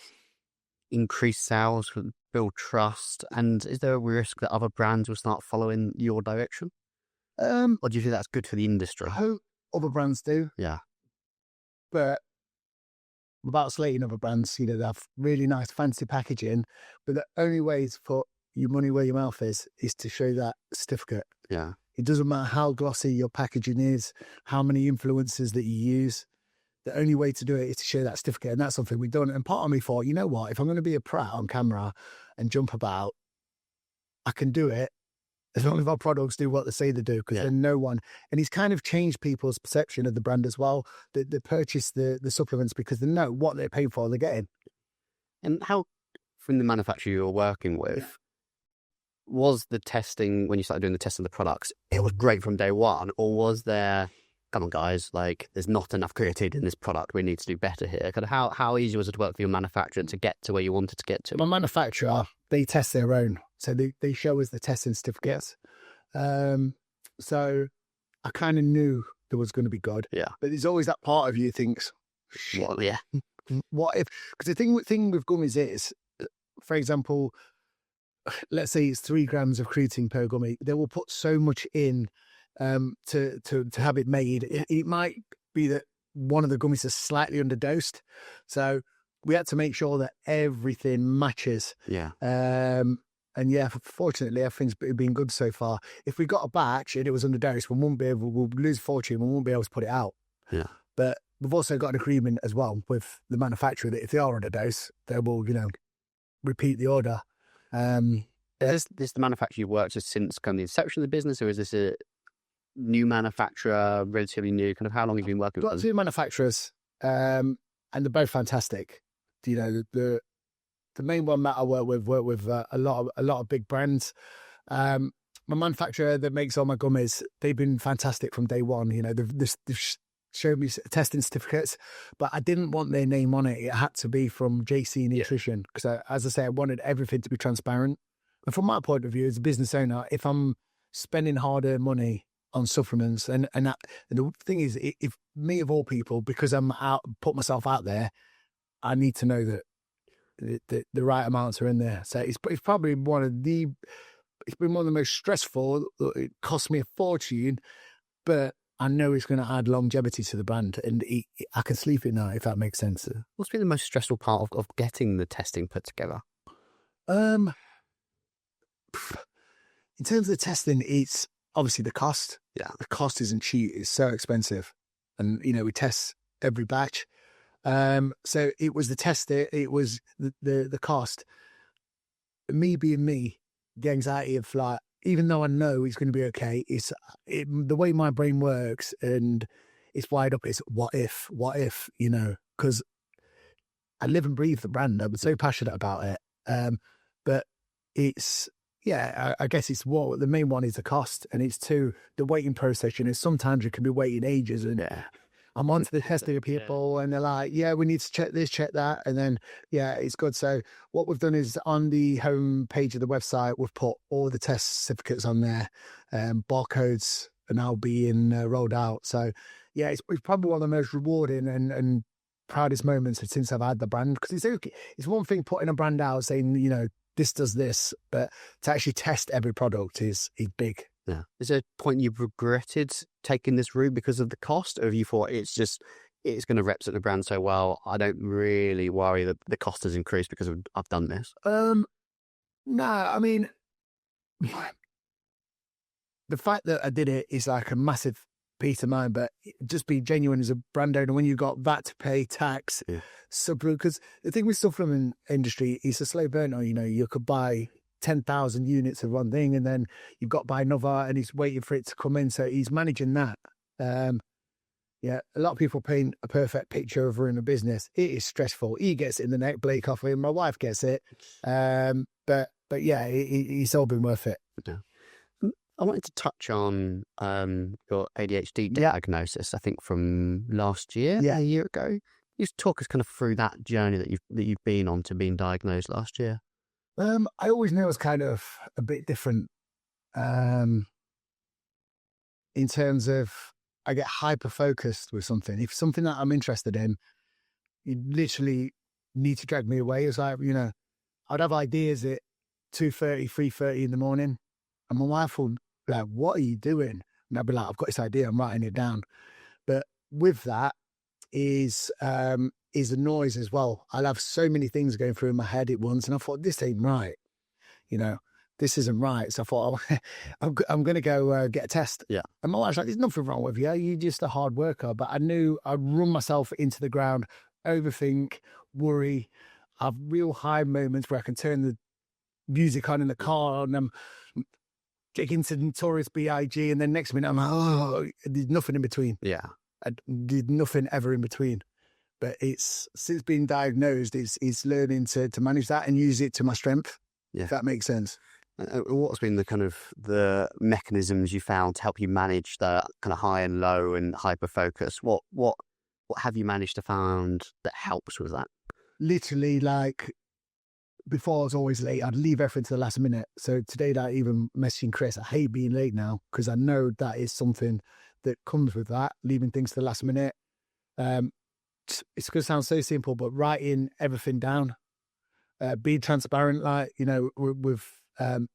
increased sales, build trust, and is there a risk that other brands will start following your direction? Or do you think that's good for the industry? I hope other brands do. Yeah. But without slating other brands, they have really nice fancy packaging, but the only way to put your money where your mouth is to show that certificate. Yeah. It doesn't matter how glossy your packaging is, how many influencers that you use. The only way to do it is to show that certificate, and that's something we've done. And part of me thought, you know what, if I'm going to be a prat on camera and jump about, I can do it as long as our products do what they say they do, because then no one... And he's kind of changed people's perception of the brand as well. They purchase the supplements because they know what they're paying for, they're getting. And how, from the manufacturer you're working with, was the testing, when you started doing the testing of the products, it was great from day one, or was there, come on guys, there's not enough creatine in this product, we need to do better here? Kind of how easy was it to work for your manufacturer to get to where you wanted to get to? My manufacturer, they test their own. So they show us the testing certificates. So I kind of knew there was going to be good. Yeah. But there's always that part of you thinks, shit, Well, yeah. What if? Because the thing with gummies is, for example, let's say it's 3 grams of creatine per gummy. They will put so much in to have it made. It might be that one of the gummies is slightly underdosed. So we had to make sure that everything matches. Yeah. And yeah, fortunately, everything's been good so far. If we got a batch and it was underdosed, we'll lose fortune. We won't be able to put it out. Yeah. But we've also got an agreement as well with the manufacturer that if they are underdosed, they will, repeat the order. Is this the manufacturer you've worked with since kind of the inception of the business, or is this a new manufacturer, relatively new? Kind of how long have you been working with Got them? two manufacturers, and they're both fantastic. The main one that I work with a lot of big brands. My manufacturer that makes all my gummies, they've been fantastic from day one. They've showed me testing certificates, but I didn't want their name on it. It had to be from JC Nutrition because, as I say, I wanted everything to be transparent. And from my point of view, as a business owner, if I'm spending hard-earned money on supplements, and the thing is, if me of all people, because I'm put myself out there, I need to know that the right amounts are in there. So it's probably it's been one of the most stressful. It cost me a fortune, but I know it's going to add longevity to the brand, and I can sleep at night, if that makes sense. What's been the most stressful part of getting the testing put together? In terms of the testing, it's obviously the cost. Yeah. The cost isn't cheap. It's so expensive. And, we test every batch. So it was the test, it was the cost. Me being me, the anxiety of like, even though I know it's going to be okay, the way my brain works and it's wired up, it's what if, because I live and breathe the brand. I'm so passionate about it. But it's, I guess it's what the main one is the cost, and it's two, the waiting process. Sometimes you can be waiting ages, and I'm on to the testing of people, and they're like, we need to check this, check that, and then it's good. So what we've done is on the home page of the website, we've put all the test certificates on there. Barcodes are now being rolled out. So it's probably one of the most rewarding and proudest moments since I've had the brand, because it's one thing putting a brand out saying this does this, but to actually test every product is big. Yeah. Is there a point you've regretted taking this route because of the cost, or have you thought it's going to represent the brand so well, I don't really worry that the cost has increased because I've done this? No, I mean, the fact that I did it is like a massive peace of mind, but just be genuine as a brand owner when you've got that to pay, tax, because the thing with supplement industry is a slow burner. You could buy 10,000 units of one thing, and then you've got to buy another, and he's waiting for it to come in. So he's managing that. A lot of people paint a perfect picture of running a business. It is stressful. He gets it in the neck, Blake off him. My wife gets it. But it's all been worth it. Yeah. I wanted to touch on your ADHD diagnosis, I think from last year, a year ago. You just talk us kind of through that journey that you've been on to being diagnosed last year. I always knew I was kind of a bit different in terms of I get hyper-focused with something. If something that I'm interested in, you literally need to drag me away. It's like, I'd have ideas at 2:30, 3:30 in the morning, and my wife would be like, what are you doing? And I'd be like, I've got this idea, I'm writing it down. But with that is a noise as well. I'll have so many things going through my head at once, and I thought, this ain't right. This isn't right. So I thought, I'm going to go get a test. Yeah. And my wife's like, there's nothing wrong with you. You're just a hard worker. But I knew I'd run myself into the ground, overthink, worry, have real high moments where I can turn the music on in the car and I'm getting to Notorious B.I.G. and then next minute I'm like, there's nothing in between. Yeah. I did nothing ever in between. But since being diagnosed, it's learning to manage that and use it to my strength, if that makes sense. What's been the kind of the mechanisms you found to help you manage the kind of high and low and hyper focus? What have you managed to find that helps with that? Literally, like before I was always late. I'd leave everything to the last minute. So today, that even messaging Chris, I hate being late now because I know that is something that comes with that, leaving things to the last minute. It's going to sound so simple, but writing everything down, being transparent, like, with my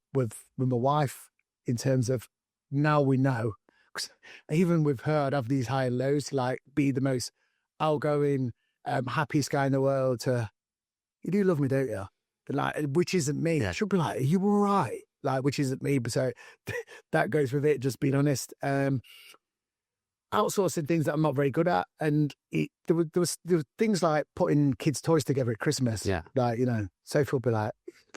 wife in terms of now we know. 'Cause even with her, I'd have these high and lows, like be the most outgoing, happiest guy in the world to, you do love me, don't you? Like, which isn't me. Yeah. She'll be like, are you all right? Like, which isn't me. But so that goes with it, just being honest. Outsourcing things that I'm not very good at. And there was things like putting kids' toys together at Christmas. Yeah. Like, Sophie will be like,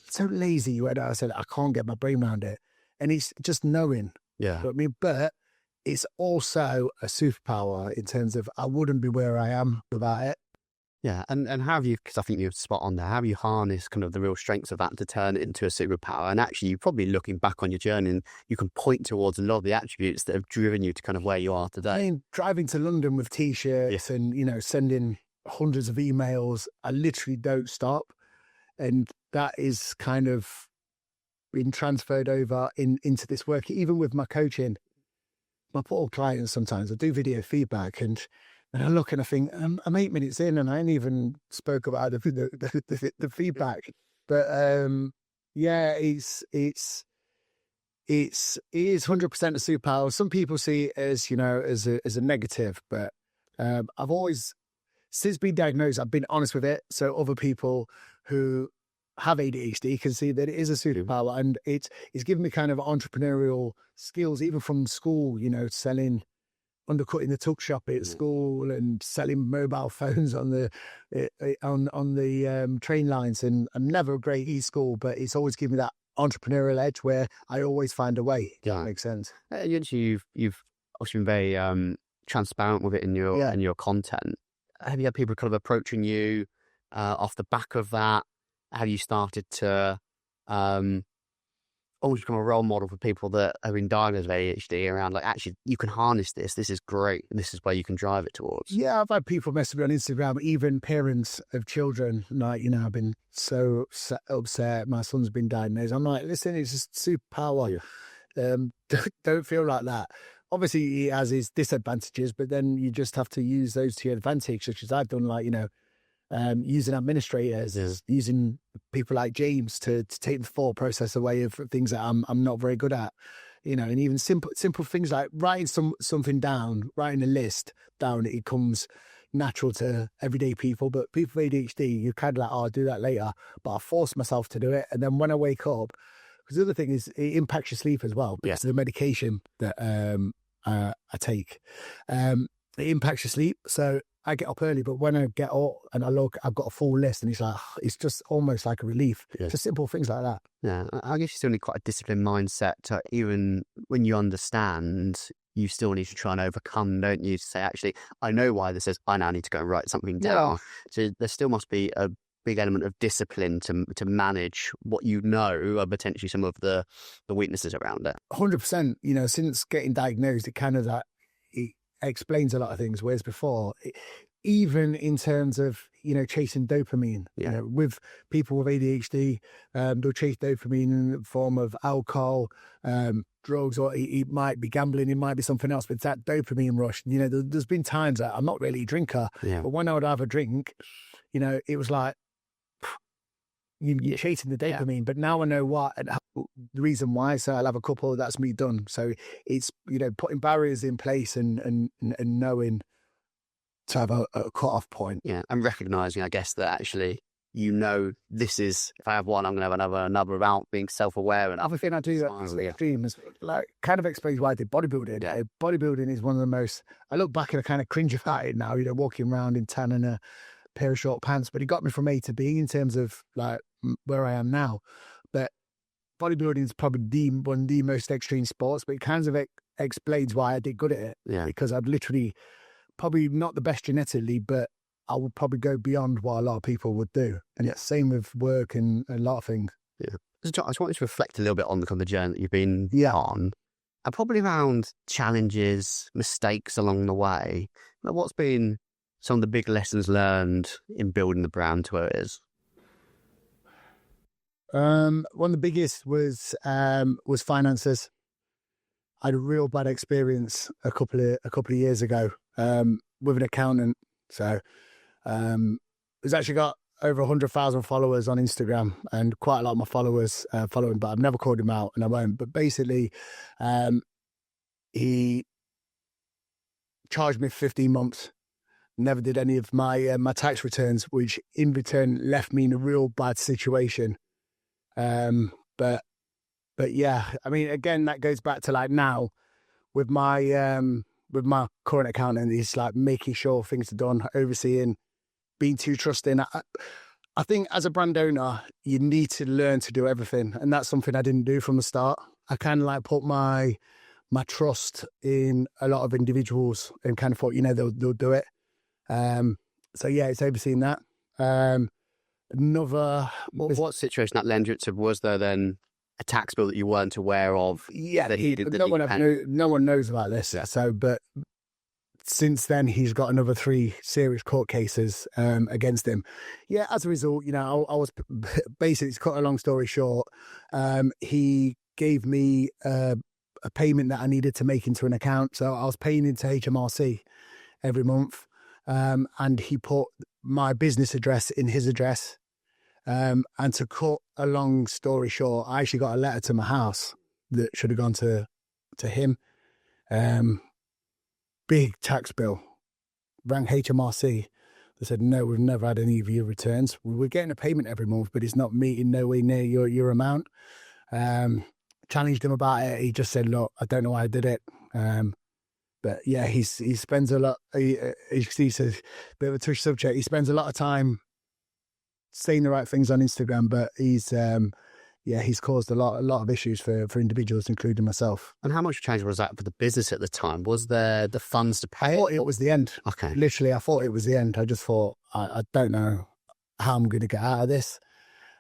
so lazy. I said, I can't get my brain around it. And it's just knowing. Yeah. You know what I mean? But it's also a superpower in terms of I wouldn't be where I am without it. Yeah, and how have you, because I think you're spot on there, how have you harnessed kind of the real strengths of that to turn it into a superpower? And actually, you're probably looking back on your journey and you can point towards a lot of the attributes that have driven you to kind of where you are today. I mean, driving to London with T-shirts and, sending hundreds of emails, I literally don't stop. And that is kind of been transferred over into this work, even with my coaching. My poor clients sometimes, I do video feedback and I look and I think, I'm 8 minutes in and I ain't even spoke about the feedback. But it is 100% a superpower. Some people see it as, as a negative, but I've always, since being diagnosed, I've been honest with it. So other people who have ADHD can see that it is a superpower, and it's given me kind of entrepreneurial skills, even from school, undercutting the tuck shop at school and selling mobile phones on the train lines. And I'm never a great e-school, but it's always given me that entrepreneurial edge where I always find a way. Yeah. That makes sense. You've also been very transparent with it in your content. Have you had people kind of approaching you off the back of that? Have you started to almost become a role model for people that have been diagnosed with ADHD around, like, actually, you can harness this. This is great. This is where you can drive it towards. Yeah, I've had people message me on Instagram, even parents of children. Like, I've been so upset. My son's been diagnosed. I'm like, listen, it's a superpower. Don't feel like that. Obviously, he has his disadvantages, but then you just have to use those to your advantage, such as I've done, like, using administrators, using people like James to take the thought process away of things that I'm not very good at, and even simple things like writing something down, writing a list down. It comes natural to everyday people, but people with ADHD, you're kind of like, I'll do that later, but I force myself to do it. And then when I wake up, because the other thing is it impacts your sleep as well. Because the medication that I take, it impacts your sleep. So I get up early, but when I get up and I look, I've got a full list, and it's just almost like a relief. Just simple things like that. Yeah, I guess you still need quite a disciplined mindset to, even when you understand, you still need to try and overcome, don't you? To say, actually, I know why this is. I now need to go and write something down. So there still must be a big element of discipline to manage what are potentially some of the weaknesses around it. 100%. Since getting diagnosed, it kind of it explains a lot of things, whereas before, even in terms of chasing dopamine, with people with ADHD, they'll chase dopamine in the form of alcohol, drugs, or it might be gambling, it might be something else, but it's that dopamine rush. There's been times that I'm not really a drinker, but when I would have a drink, it was like you're chasing the dopamine. But now I know what and the reason why, so I'll have a couple, that's me done. So it's putting barriers in place and knowing to have a cut-off point. Yeah, and recognising, I guess, that actually, this is, if I have one, I'm going to have another without being self-aware. And other thing I do that's extreme is, like, kind of explains why I did bodybuilding. Yeah. Bodybuilding is one of the most, I look back and I kind of cringe about it now, walking around in tan and a pair of short pants, but it got me from A to B in terms of like where I am now. But bodybuilding is probably one of the most extreme sports, but it kind of explains why I did good at it. Yeah. Because I'd literally, probably not the best genetically, but I would probably go beyond what a lot of people would do. And it's the same with work and a lot of things. Yeah. I just wanted to reflect a little bit on the kind of journey that you've been on, and probably around challenges, mistakes along the way. But what's been some of the big lessons learned in building the brand to where it is? One of the biggest was finances. I had a real bad experience a couple of years ago with an accountant. So he's actually got over 100,000 followers on Instagram, and quite a lot of my followers follow him, but I've never called him out and I won't. But basically, he charged me 15 months. never did any of my tax returns, which in return left me in a real bad situation. But yeah, I mean, again, that goes back to like now with my current accountant, it's like making sure things are done, overseeing, being too trusting. I think as a brand owner, you need to learn to do everything. And that's something I didn't do from the start. I kind of like put my trust in a lot of individuals and kind of thought, they'll do it. So yeah, it's overseeing that. What situation that led you to? Was there then a tax bill that you weren't aware of? Yeah, no one knows about this. Yeah. So, but since then, he's got another 3 serious court cases against him. Yeah, as a result, I was basically, to cut a long story short, he gave me a payment that I needed to make into an account. So I was paying into HMRC every month, and he put my business address in his address. And to cut a long story short, I actually got a letter to my house that should have gone to him. Big tax bill. Rang HMRC. They said, no, we've never had any of your returns. We're getting a payment every month, but it's not meeting nowhere near your amount. Challenged him about it. He just said, look, I don't know why I did it. But yeah, he spends a lot, he's a bit of a touchy subject. He spends a lot of time saying the right things on Instagram, but he's caused a lot of issues for individuals, including myself. And how much change was that for the business at the time? Was there the funds to pay? I thought it was the end. Okay. Literally, I thought it was the end. I just thought, I don't know how I'm going to get out of this.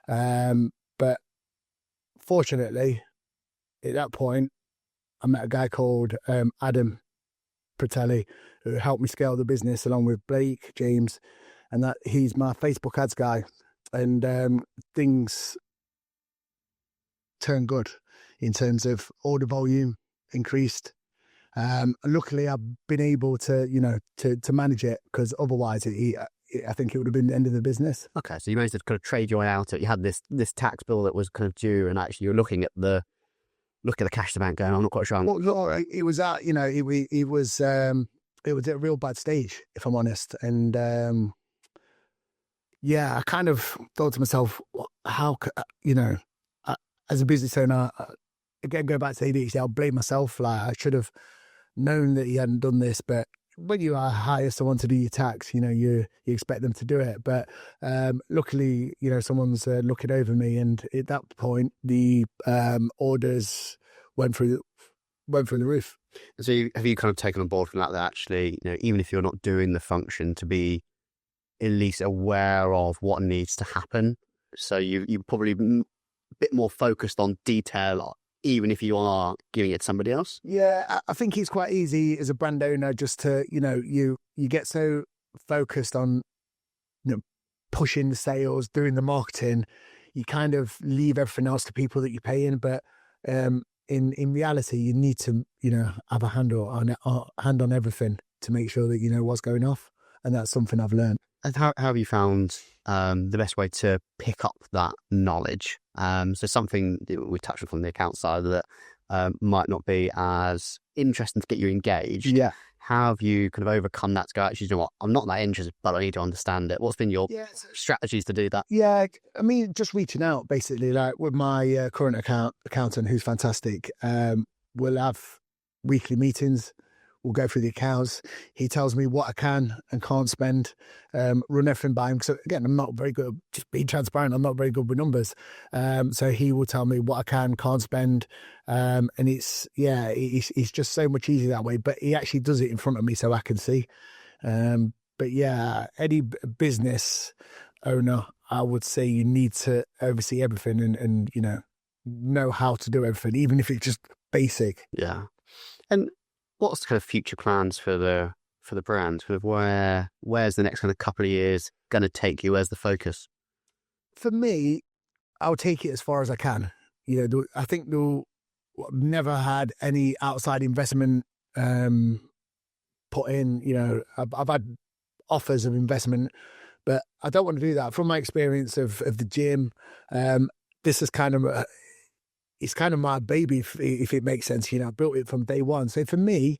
But fortunately, at that point, I met a guy called Adam Pratelli, who helped me scale the business along with Blake, James, and that he's my Facebook ads guy. And things turned good in terms of order volume increased. Luckily, I've been able to manage it, because otherwise, I think it would have been the end of the business. Okay, so you managed to kind of trade your way out. You had this tax bill that was kind of due, and actually you're looking at the cash to bank going, I'm not quite sure. Well, it was at, it was at a real bad stage, if I'm honest. And I kind of thought to myself, how, as a business owner, again, go back to ADHD, I'll blame myself. Like, I should have known that he hadn't done this. But when you hire someone to do your tax, you expect them to do it. But luckily, someone's looking over me, and at that point, the orders went through the roof. So have you kind of taken on board from that actually, even if you're not doing the function, to be at least aware of what needs to happen? So you probably a bit more focused on detail, even if you are giving it to somebody else? Yeah, I think it's quite easy as a brand owner just to, you get so focused on, pushing the sales, doing the marketing, you kind of leave everything else to people that you're paying. But in reality, you need to, have a hand on everything to make sure that you know what's going off. And that's something I've learned. And how have you found the best way to pick up that knowledge? So something that we touched on from the account side that might not be as interesting to get you engaged. Yeah. How have you kind of overcome that to go, actually, you know what, I'm not that interested, but I need to understand it? What's been your strategies to do that? Yeah, I mean, just reaching out, basically, like with my current accountant, who's fantastic. We'll have weekly meetings. We'll go through the accounts. He tells me what I can and can't spend, run everything by him. So again, I'm not very good, just being transparent, I'm not very good with numbers. So he will tell me what I can't spend. And it's just so much easier that way. But he actually does it in front of me so I can see. But yeah, any business owner, I would say you need to oversee everything and know how to do everything, even if it's just basic. Yeah. And what's kind of future plans for the brand? Kind of where's the next kind of couple of years going to take you? Where's the focus? For me, I'll take it as far as I can. I think I've never had any outside investment put in. I've had offers of investment, but I don't want to do that. From my experience of the gym, this is kind of it's kind of my baby, if it makes sense. I built it from day one. So for me,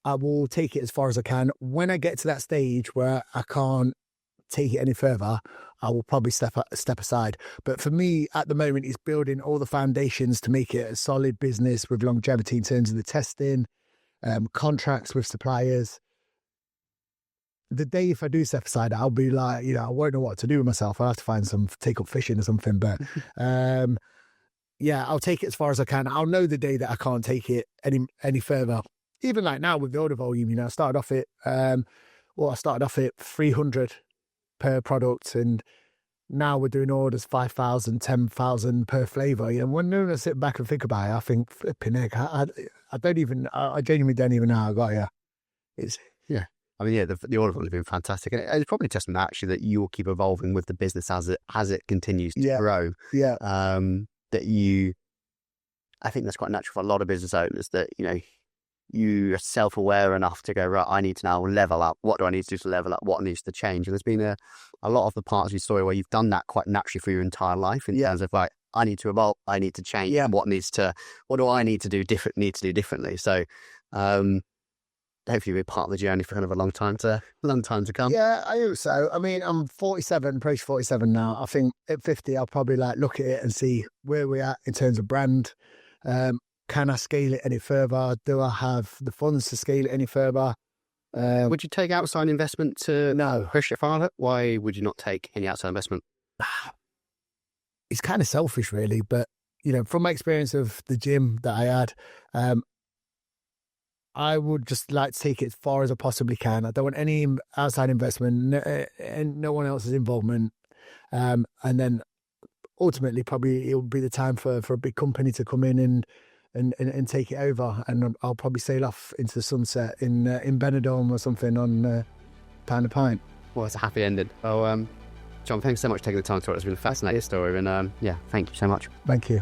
I will take it as far as I can. When I get to that stage where I can't take it any further, I will probably step aside. But for me, at the moment, it's building all the foundations to make it a solid business with longevity in terms of the testing, contracts with suppliers. The day if I do step aside, I'll be like, I won't know what to do with myself. I'll have to take up fishing or something. But yeah, I'll take it as far as I can. I'll know the day that I can't take it any further. Even like now with the order volume, I started off at 300 per product, and now we're doing orders 5,000, 10,000 per flavour. When I sit back and think about it, I think, flipping heck, I genuinely don't even know how I got here. I mean, the order volume has been fantastic, and it's probably a testament actually that you will keep evolving with the business as it continues to grow. Yeah. I think that's quite natural for a lot of business owners that you are self-aware enough to go, right, I need to now level up. What do I need to do to level up? What needs to change? And there's been a lot of the parts of your story where you've done that quite naturally for your entire life in terms of like, I need to evolve, I need to change. Yeah. What do I need to do differently? So hopefully we're part of the journey for kind of a long time to come. Yeah, I hope so. I mean, I'm 47, approach 47 now. I think at 50, I'll probably look at it and see where we're at in terms of brand. Can I scale it any further? Do I have the funds to scale it any further? Would you take outside investment to push it farther? Why would you not take any outside investment? It's kind of selfish, really. But, from my experience of the gym that I had, I would just like to take it as far as I possibly can. I don't want any outside investment and no one else's involvement. And then ultimately, probably it will be the time for a big company to come in and take it over. And I'll probably sail off into the sunset in Benidorm or something on Pound a Pint. Well, it's a happy ending. Oh, John, thanks so much for taking the time to talk. It's been a fascinating story. And thank you so much. Thank you.